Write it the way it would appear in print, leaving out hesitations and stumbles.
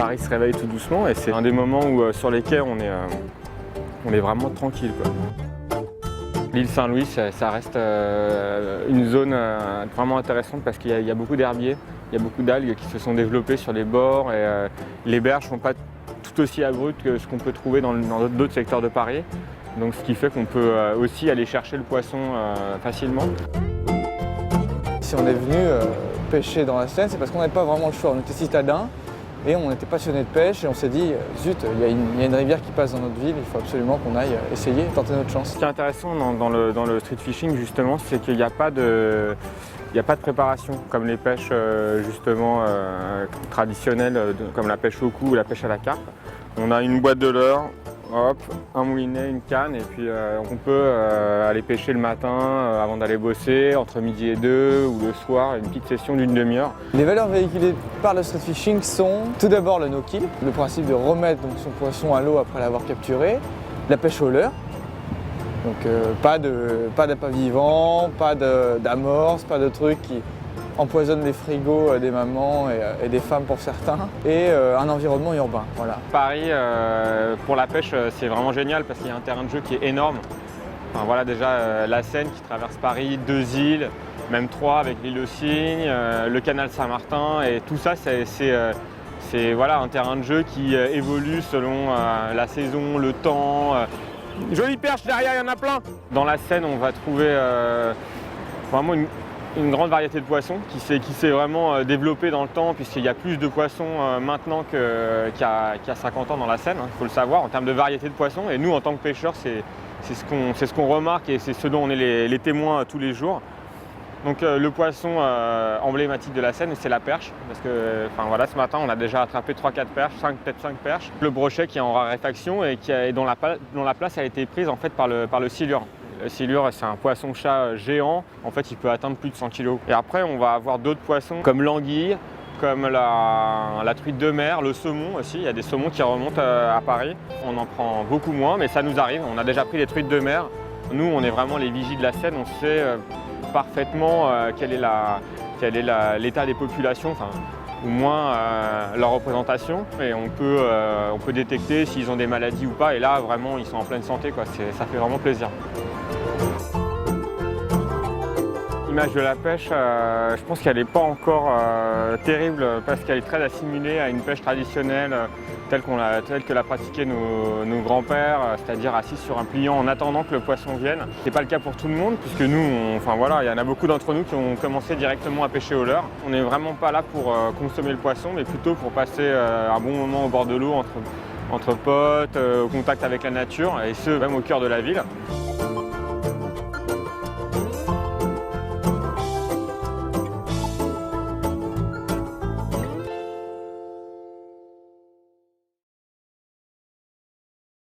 Paris se réveille tout doucement et c'est un des moments où sur les quais on est vraiment tranquille, quoi. L'île Saint-Louis, ça reste une zone vraiment intéressante parce qu'il y a beaucoup d'herbiers, il y a beaucoup d'algues qui se sont développées sur les bords et les berges ne sont pas tout aussi abruptes que ce qu'on peut trouver dans d'autres secteurs de Paris. Donc ce qui fait qu'on peut aussi aller chercher le poisson facilement. Si on est venu pêcher dans la Seine, c'est parce qu'on n'avait pas vraiment le choix. On était citadins et on était passionnés de pêche et on s'est dit zut, il y a une rivière qui passe dans notre ville, il faut absolument qu'on aille essayer, tenter notre chance. Ce qui est intéressant dans le street fishing justement, c'est qu'il n'y a pas de préparation comme les pêches justement traditionnelles comme la pêche au cou ou la pêche à la carpe. On a une boîte de leurre, hop, un moulinet, une canne et puis on peut aller pêcher le matin avant d'aller bosser, entre midi et 2 ou le soir, une petite session d'une demi-heure. Les valeurs véhiculées par le street fishing sont tout d'abord le no-kill, le principe de remettre donc, son poisson à l'eau après l'avoir capturé, la pêche au leurre, donc pas d'appât vivant, pas d'amorce, pas de trucs qui empoisonnent les frigos des mamans et des femmes pour certains, et un environnement urbain. Voilà. Paris, pour la pêche, c'est vraiment génial parce qu'il y a un terrain de jeu qui est énorme. Enfin, voilà déjà la Seine qui traverse Paris, 2 îles, même 3 avec l'île aux Cygnes, le canal Saint-Martin, et tout ça c'est voilà, un terrain de jeu qui évolue selon la saison, le temps. Jolie perche derrière, il y en a plein. Dans la Seine, on va trouver vraiment une grande variété de poissons qui s'est vraiment développée dans le temps puisqu'il y a plus de poissons maintenant qu'il y a 50 ans dans la Seine, il faut le savoir, en termes de variété de poissons. Et nous, en tant que pêcheurs, c'est ce qu'on remarque et c'est ce dont on est les témoins tous les jours. Donc le poisson emblématique de la Seine, c'est la perche, parce que voilà, ce matin, on a déjà attrapé 3-4 perches, peut-être 5 perches. Le brochet qui est en raréfaction et dont la place a été prise en fait par le silure. Le silure, c'est un poisson-chat géant, en fait il peut atteindre plus de 100 kg. Et après on va avoir d'autres poissons comme l'anguille, comme la truite de mer, le saumon aussi. Il y a des saumons qui remontent à Paris. On en prend beaucoup moins, mais ça nous arrive. On a déjà pris les truites de mer. Nous, on est vraiment les vigies de la Seine, on sait parfaitement quel est l'état des populations, ou moins leur représentation. Et on peut détecter s'ils ont des maladies ou pas. Et là, vraiment, ils sont en pleine santé, quoi. Ça fait vraiment plaisir. L'image de la pêche, je pense qu'elle n'est pas encore terrible parce qu'elle est très assimilée à une pêche traditionnelle telle que l'a pratiquée nos grands-pères, c'est-à-dire assis sur un pliant en attendant que le poisson vienne. Ce n'est pas le cas pour tout le monde puisque nous, il y en a beaucoup d'entre nous qui ont commencé directement à pêcher au leurre. On n'est vraiment pas là pour consommer le poisson, mais plutôt pour passer un bon moment au bord de l'eau entre potes, au contact avec la nature et ce, même au cœur de la ville.